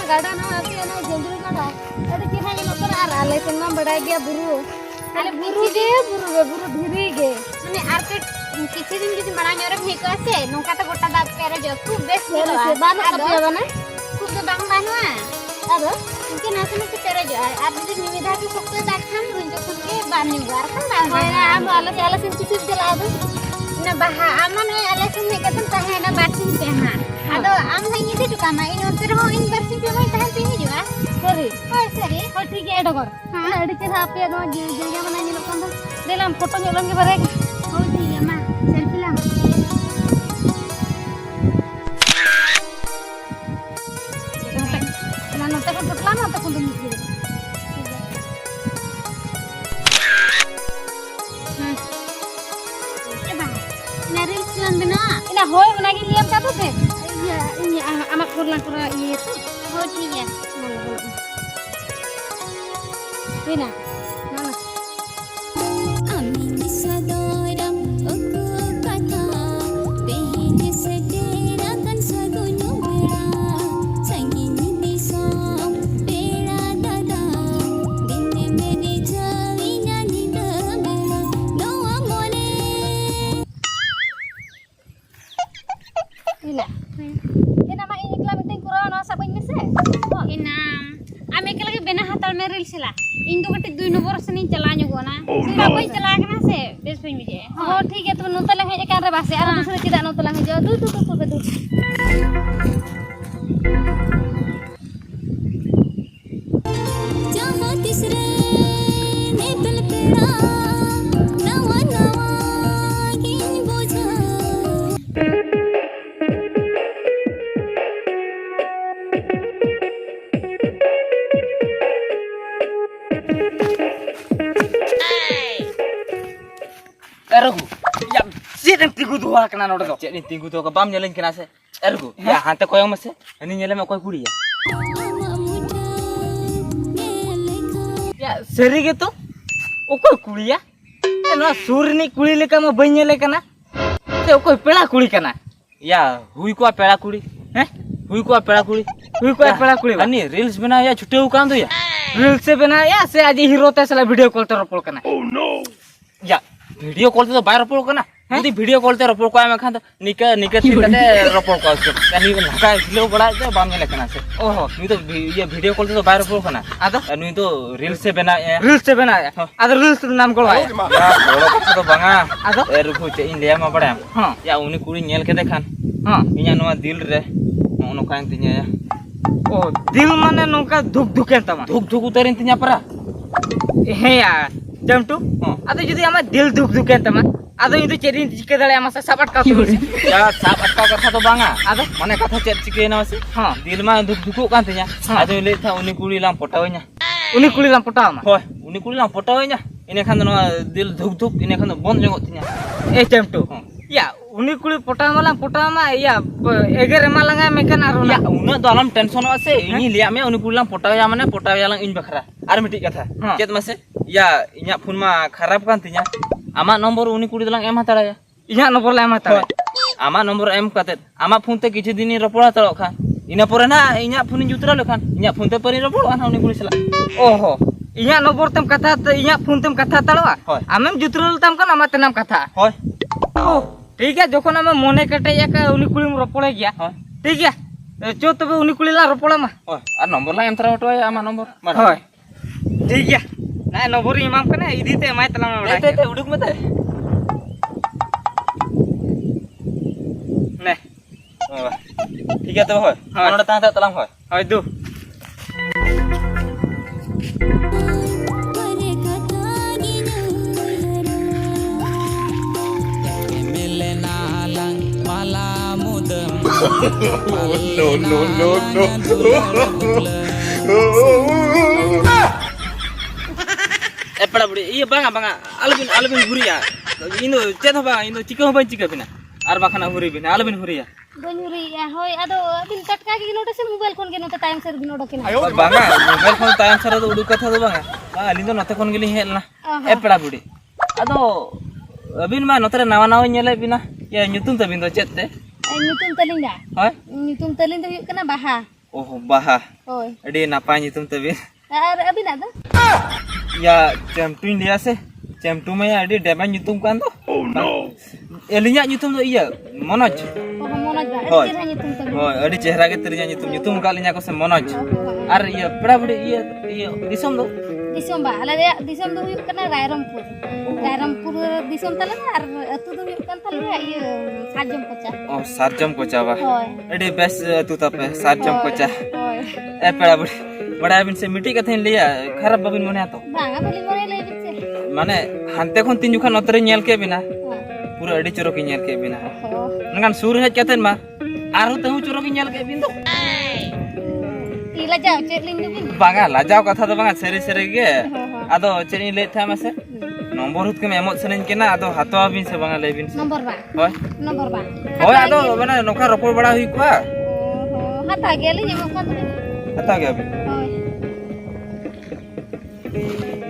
गाड़ा ना आती है ना जंगल गाड़ा अरे किना ये नोकर आ आले से ना बड़ा गया बुरु अरे बुरु धीरे गे माने आरके किछि दिन जदि बड़ा न्योरे भेको आसे नोका तो गोटा दाब पेरे जो खूब बेस से बान कपिया बना खूब तो बांग बानुआ अरे इनके नासे में पेरे जो आर जदि निविधा की सकते दाखान रुन जो खुद के बानी बार खान बान होय हम आले से किसी चला दो ना बहा आमन आले से में कतन ताहे ना बासिन पे हां आदो आम नहीं इदि दुकाना इन ओते रहो इन बरसिन पे मैं ताहे पे हिजुआ सरी होय सरी हो ठीक है डगर हां एडी के हापे नो जगह बना नि लोकन दो देलाम फोटो ᱧᱮᱞᱚᱱ गे बारे हो ठीक है मां सेल्फी ला ना नोते को टकला ना तो कुंडू मिल ina hoy unagi liam ka to te ini amak kurlang kura iye tu हो ठीक है ina mana ina ina ma ini kala meeting kura na sa bain se इनाम आमे के लगे बेना हातल में रील सिला इन दो गटे 2 नंबर से नहीं चला नो गोना सिला कोई चला के ना से बेस पे मुझे हो ठीक है तो नोते लगे एकान रे बासे आर दूसरे चिदा नोते लगे जो दू जहां तीसरे ने दिल पेड़ा नवा नवा गिन बोझा Ergu, ya, siapa tigu dua kena noda kau? Jadi tigu dua kebam nyelin kena se. Ergu, ya hantar kau yang masih, ini nyelin kau kuri ya. Ya, seri gitu, kau kuri ya? Karena suri ni kuri leka mau banyak leka na, saya kau pela kuri kena. Ya, hui kau pela kuri, hui kau pela kuri, hui kau pela kuri. Ani reels bina ya छुट्टे उकान तो या, reels से बना या से आज hero तैसला video call तो रपोल कना. Oh no. Ya. Video call तो बाहर रपोल करना यदि वीडियो कॉल ते रपोल को आमे खान तो निके तिनते रपोल को आसे यानी लका स्लो बड़ा तो बाम ने लेकना से ओहो नी तो ये वीडियो कॉल तो बाहर रपोल करना आदो नी तो रील्स से बना आदो रील्स नाम को आया बड़ा तो बांगा आदो एर को इन लिया मा बड़ा हां या उनी कुड़ी नेल के देखान हां इया नोआ दिल रे नो कान तिnya या ओ दिल माने नोका धुक धुकेन तमा धुक उतरिन तिnya परा हे या जमटू अदो जदी आमा दिल दुख दुकेन तमा अदो इदु चेरिन चिके दले आमा सब अटका तो या सब अटका कथा तो बांगा अदो माने कथा चेत चिके ना से हां दिल मा दुख दुखो कान तया अदो ले था उनी कुड़ी लाम पटावኛ उनी कुड़ी लाम पटावा होय उनी कुड़ी लाम पटावኛ इने खान नो दिल दुख इने खान बंद जंगो तया ए जमटू या उनी कुड़ी पटावा या एगेरे मा लंगा मेकन आरो या उना तो आलम टेंशन आसे इनी लिया में उनी कुड़ी लाम पटावा माने पटावा लांग इन बखरा आर मिटी कथा चेत मासे या इnya phone मा खराब kan tinya ama nomor uni kuri dalang em hatara ya inya nomor la em hatara ama nomor em katet ama phone te kichi dini ropola talo khan ina pore na inya phone jutra lo khan inya phone te pari ropol kan uni kuri sala oho inya nomor tem katha te inya phone tem katha taloa amem jutra tam kan ama tenam katha hoy oh ठीक है जखन आमे मने कटे या का uni kuri ropole gya ठीक है चो तबे uni kuri la ropola ma hoy ar nomor la em tara oto ya ama nomor hoy ठीक है ना नंबर इमाम कने इदी ते माय तला में ते उडुक मते ने ठीक है तो होय नोडा ता तलाम होय दु no पड़ा बड़ी ये बांगा अलबिन हुरिया इनो चेत बा इनो चिका बा चिका बिना आर बाखना हुरी बिना अलबिन हुरिया बन हुरिया होय आदो अबिन टटका के नोटे से मोबाइल फोन के नोटे टाइम से नोडो के बांगा मोबाइल फोन टाइम से तो उडुक कथा दो बांगा अलिन तो नते कोन गेली हेलना ए पड़ा बड़ी आदो अबिन मा नोते नावा नेले बिना ये nyutum तबिन दो चेते nyutum तलिंगा होय nyutum तलिन दो कना बाहा ओह बाहा होय अड़ी नापाय नितुम तबे और अबिना दो या चैम्टू लिया से चैम्टू में अड़ी डेमा नितुम कान दो एलिया नितुम दो इया मनोज ओह मनोज बा होय। अड़ी चेहरा तुम तब होय अड़ी चेहरा के तेरिया नितुम का लिया को से मनोज और ये बड़ा बड़ी ये दिसम दो दिसम बा आले दिसम दो हुयुग कना रायरमपुर दिसम तले और अतु दो हुयुग कन तले ये साजम कोचा ओ सारजम को चावा होय अड़ी बेस तू तपे सारजम को चा होय ए पेड़ा बड़ा बिन से मिट्टी कथे लिया खराब बबिन मने तो बांगा बोली मोरे ले बिचे माने हानते खन तीन जुखा नतरे नेल के बिना पूरा अड़ी चोरो की नेल के बिना नगन सूर हेज कतेन मा आरो तहु चोरो की नेल के बिन दो तिला जाओ चेलिन दो बिन बांगा लाजाव कथा दो बांगा सेरे के आदो चेनी ले था मसे नंबर हुत के में एमोत सनेन केना आदो हातो बिन से बांगा ले बिन नंबर बा होय नंबर बा होय आदो माने नोका रोपड़ बड़ा हुई को ओहो हाता गेली जे मका दो हता गया बिन होय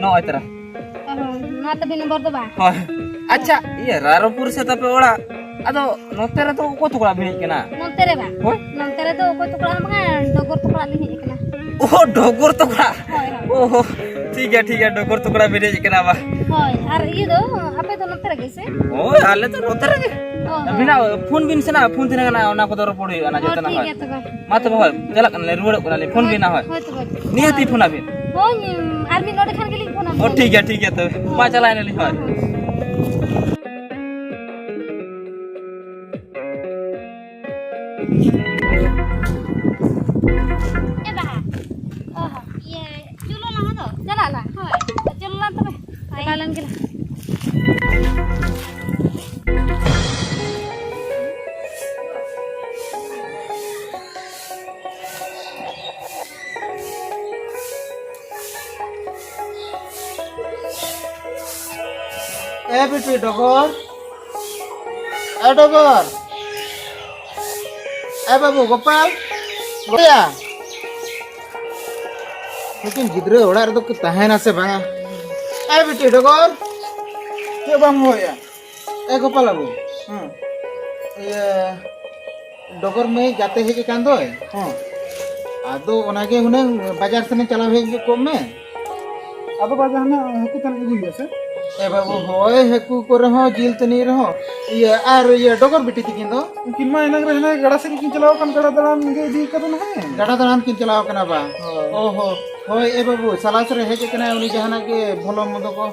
नो इतरा ओहो ना तो बिन नंबर दो बा होय अच्छा ये रारोपुर से तपे ओड़ा आदो नोतेरे तो को टुकड़ा भी केना नंतरे बा होय नंतरे तो को टुकड़ा मका डगर टुकड़ा लिहि एकना ओ डोगर टुकड़ा होय ओहो ठीक है डोगर टुकड़ा भी केना बा होय और ये दो आपे तो नंतरे कैसे ओय आले तो नोतेरे के बिना फोन बिन सेना फोन तिना ना ओना को दरो पड़ी आना जतना ठीक होय है तो बा मा तो होय चला कन ले रुड़ कोना ले फोन बिना होय होय तो बा नियति फोन आबे होय आर्मी नोड खान गेली फोन ओ ठीक है तो मा चला ने होय ए बाहा ओहो ये चुलो लहा दो चला ला होय चलो ला तबे चला लन गेला ए बेटी डगर ए डगर ए बाबू गोपाल गोया लेकिन गिद्रे ओड़ा रे तो तहना से बांगा ए बेटी डगर के बाम होया ए गोपाल बाबू ये डगर में जाते है के कांदो हां आदो ओनागे हुने बाजार से चला भेज के कम में अब बाजार में हकू तन गुलिया से ए बाबू होय हेकू को रहो जिल तनी रहो ये आर ये डगर बेटी तिकिन दो किन मा इनग रहने गड़ा से किन चलाओ कन गड़ा दरान गे दी कदन है गड़ा दरान किन चलाओ कना बा ओहो होय ए बाबू सलास रे हेजे कना उनी जहाना के भलो मदो को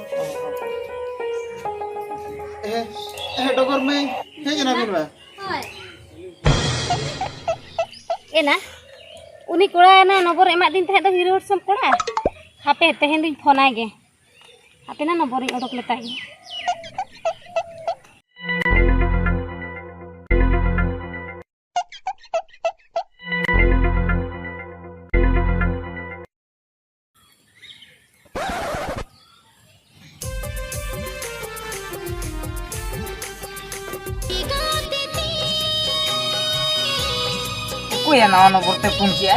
ए डगर में हेजे ना बिरबा होय एना उनी कोड़ा ना नंबर एमा दिन तहे दो हिरो सम कोड़ा हापे तहेन दिन फोन आगे हापे ना नंबर ओडक लेता है को या ना बोलते फोन किया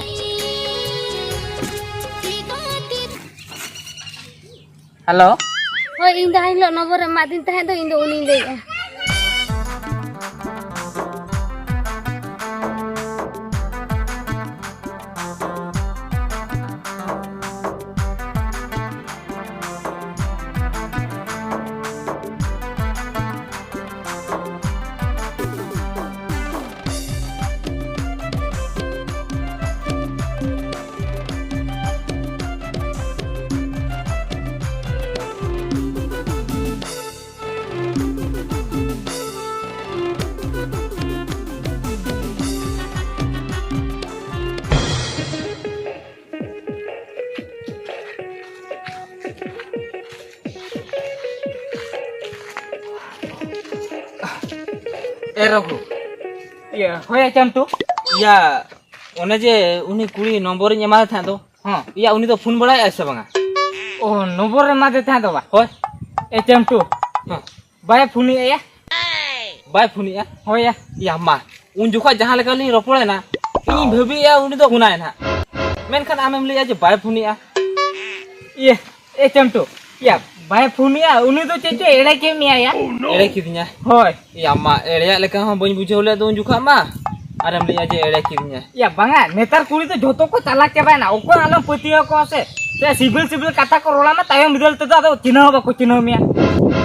हेलो होय इन दा हिलो नंबर एमा दिन तहे दो इन दो उनी ले ए रघु ये होया चंटू या ओने जे उनी कुड़ी नंबर इन एमा था दो हां या उनी तो फोन बड़ा ऐसे बंगा ओ नंबर रे मादे था दो बा होय ए चंटू हां बाय फोन या बाय फोन या होया या मा उन जुखा जहां लगा ली रोपड़े ना इन भबी या उनी तो गुनाय ना मेनखान आमेम लिया जे बाय फोन या ये ए चंटू या बाय फोन या उनी तो चेचे एड़े के मिया या एड़े किदिया होय या मा एड़े लेका हम बन बुझौले दो जुखा मा आरम लिया जे एड़े किरिया या बांगा नेतार कुड़ी तो जोतो को चालाक के बायना ओको आलम पतियो को से सिबिल सिबिल कथा को रोला में तायम बिदल तो आदो चिन्ह बाको चिन्ह मिया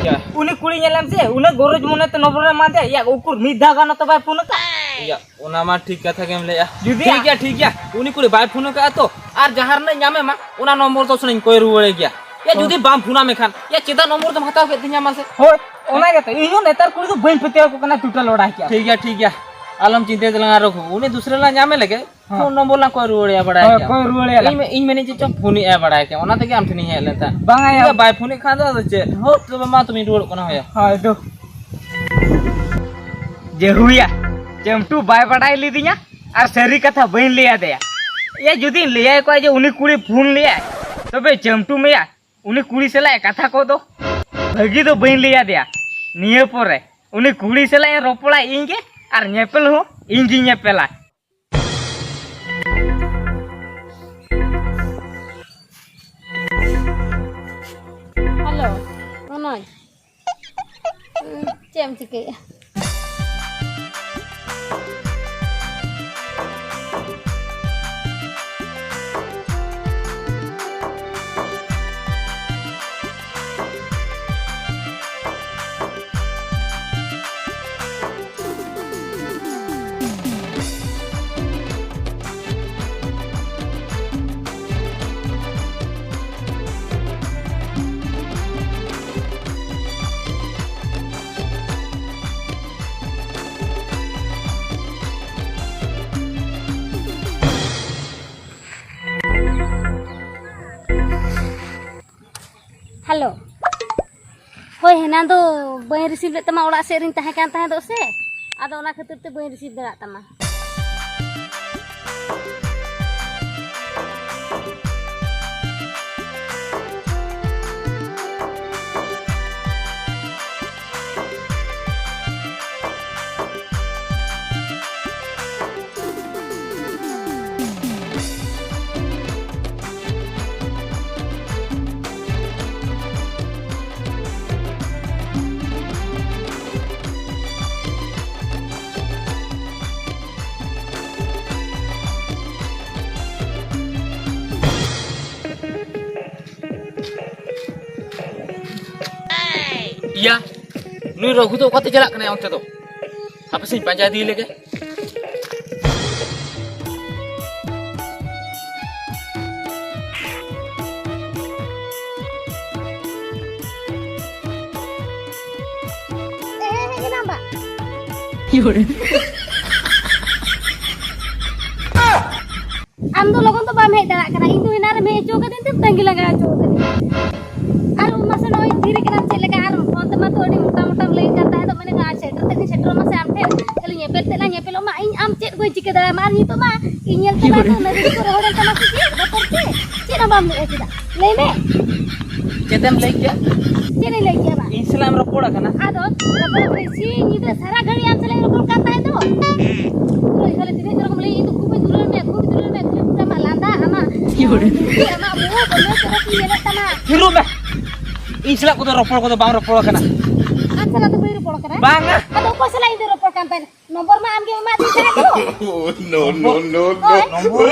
क्या उनी कुड़ी नेलम से उने गोरज मने तो नबरे मादे या उकुर मिधा गानो तो बाय पुन का या ओना मा ठीक कथा केम लेया जुदी ठीक है उनी कुड़ी बाय फोन का तो आर जहार ने ᱧᱟᱢᱮ मा ओना नंबर तो सुनिन कोई रुवड़े गया या जुदी बाम फोना में खान या चेदा नंबर तो हताव के तिया मा से होय ओना के तो इहो नेतार कुड़ी तो बइन पतियो को कना टूटल लोड़ा क्या ठीक है आलम चिंते दलंगा रखो उनी दूसरे ला ᱧᱟᱢᱮ लगे फोन नंबर ला कोई रुवड़े बड़ा है कोई रुवड़े इन में नीचे चो फोन ए बड़ा है ओना तके आम ठनी हे लेता बांगा या बाय फोन खान दो चे हो तो मा तुम रुवड़ कोना होया हाय दो जे हुया चमटू बाय बड़ाई लीदिया और सरी कथा बइन लिया दे ये जुदी लिया को जे उनी कुड़ी फोन लिया तबे चमटू में उनी कुड़ी सला कथा को दो भगी दो बइन लिया दे निये परे उनी कुड़ी सला रोपड़ा इंगे और नेपेल हो इंगी नेपेला हेलो मनोज चेम चिके हेलो होय हेना दो बई रिसीव ले तमा ओड़ा से रिन तहे कान तहे दो से आदो ओना खातिर ते बई रिसीव दरा तमा या नुई रघु तो कते चला कने ओंते तो आप से पंचायत दी लेके आम दो लोगन तो बाम हेज दरा कना इन दो इना रे मे चो कदिन ते तंगी लगा चो आर मसे नोय धीरे कना चले का आर फोन तमा तो अडी मोटा मोटा लई करता है तो मैंने कहा सेटर ते सेटर मा से आम थे चल ñepel ते ला ñepel मा इन आम चेत कोई चिके दरा मार नि तो मा इñel ते मा तो नदी को रोहन तमा से बतर ते चेना बाम ले चिदा ले मे चेतम ले क्या चेने ले क्या बा इस्लाम रो पोड़ा कना आदो रपड़ पे सी नि तो सारा घड़ी आम चले रपड़ करता है तो रोई खाली तिने रकम ले इन तो खूब दूर में पूरा मा लांदा आमा आमा वो बोले तेरा की ले तमा हिरो में इस्लाम को तो रोपड़ को तो बाम रोपड़ कना अच्छा तो बई रोपड़ करा बांगा आदो को सला इन रोपड़ कांता नंबर मा आम के मा दी था तो नंबर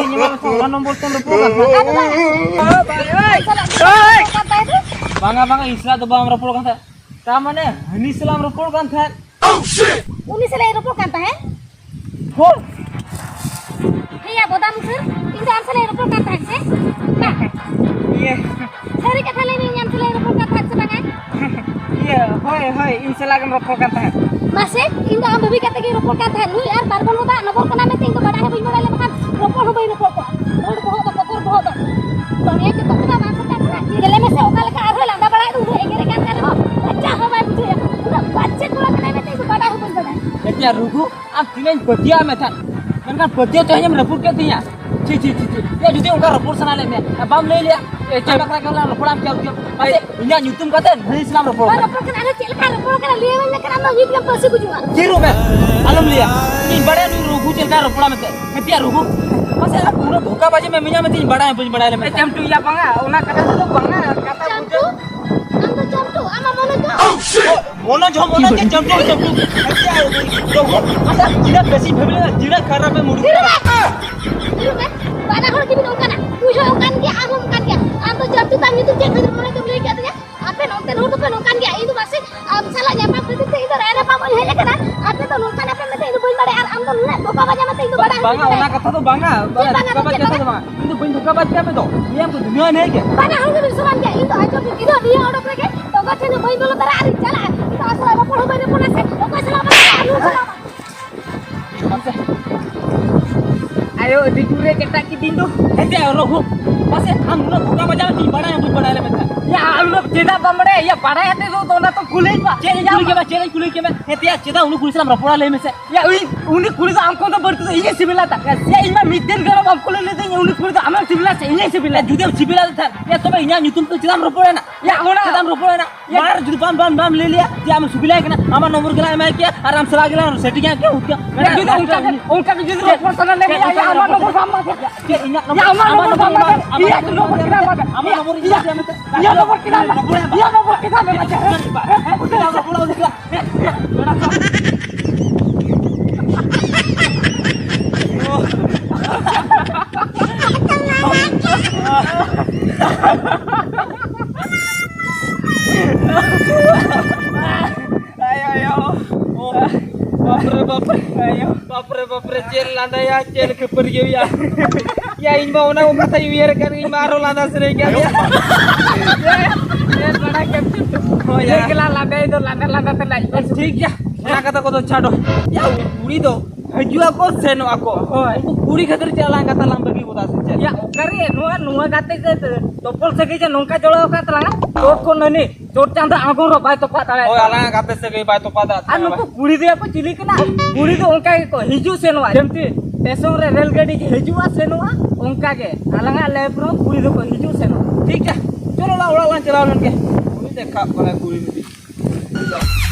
नि मा तो नंबर तो रोपड़ कना बांगा इस्लाम तो बाम रोपड़ कना ता माने हनी इस्लाम रोपड़ कन था उनी सला रोपड़ कांता है हो हैया बोदाम सर इन तो आम सला रोपड़ कांता है से ना ये सरी कथा ले नि आम सला रोपड़ कांता है से बांगा ये होय इन से लागन रोपड़ कांता है मासे इन तो आम बबी कते के रोपड़ कांता है नुई यार बारबन होदा नबर कना में तीन तो बड़ा है बई बड़ा ले बखान रोपड़ हो बई रोपड़ को रोड को हो पकर को हो तो ये के पकड़ा बांस का गले में से ओका लका आरो लांदा बड़ा दू एगरे कान करे हो बच्चा हो बाय बुझे पूरा बच्चे को कना में तीन बड़ा हो बई बड़ा क्या रुको आप तीन पतिया में था मैंने पतिया तो हम रपूर के दिया छी ये जुदी उनका रपूर सना ले मैं बाम ले लिया ए चबकरा के रपूर हम क्या रुको अरे इन्या न्यूतम कहते नहीं इस्लाम रपूर रपूर कना रे चल का रपूर कना लिए में कना में वीडियो पसी बुजुआ जीरो में आलम लिया तीन बड़े नु रुको चल का रपूर में पतिया रुको बस आप पूरा धोखा बाजी में मिया में तीन बड़ा है बुझ बड़ा ले मैं चमटू या बांगा ओना कथा तो बांगा कथा चमटू हम तो चमटू आमा मनो तो ono jom ono ke jam masa jira besi bhabile jira kharape mudu Bana hor kibin ongkana tu jo ongkan dia am ongkan dia am to jam tu tang itu cek khadir mone tum lei kya tanya ape nonte hor to ongkan dia itu masih salah nyapa itu itu rera pa mon hele kana ape to ongkan ape mate itu boin bade ar am to le boka baja mate itu bada banga ona katha to banga katha to banga itu boin dhuka baj kya pe to ye am to dunia nahi ke Bana hor kibin suman dia itu ajo itu dia odok lagi to gache ne boin bolo tara ari chala itu asala ba polo bane pona se to kasala ba ayo dijure ketak ki dindu ente rohu mase am lo dhuka baja ti bada am bada le meta ya alu ceda bamde ya padai ate to na to kulei pa chere kuli ke ba ente ya ceda unu kuli salam rapora le mese ya uni kuli to amko to bertu ini sibila ta ya ima mitten garo amko le de uni kuli to amar sibila se ini sibila jude sibila ta ya to ba inya nyutum to cedam rapora na ya ona cedam rapora na mar judu bam le liya ti am subila ke na amar nomor gila ma ke aram sala gila setting ya ke utya ya judu onka ke judu personal le ya amar nomor sama ya inya ya amar nomor sama ya nomor kita apa amar nomor iya meta ya nomor kita ya nomor kita me baca cedam rapora udah Baper cel landa ya cel ke pergi ya ya in mau na umur tayu ya kan in maro landa sere ya ya बड़ा captain oh ya ये ला itu landa telai ठीक ya na kata ko to chado ya uri do hajua ko seno ako uri khatir chala kata lambagi boda se ya kari nuwa gate ke topol segi je nongka jolo ka telanga tot ko nani tot chanda agung ro bai to patale oh ala kate se gai bai to pada anu ko puri dia ko chili kana puri do onka ko hiju senwa jemti station रे rail गाड़ी के हिजुआ सेनुआ उनका के Elanga लेब्रो पूरी दो को हिजु सेनुआ ठीक है चलो ला उड़ा चला के देखा पड़ा पूरी में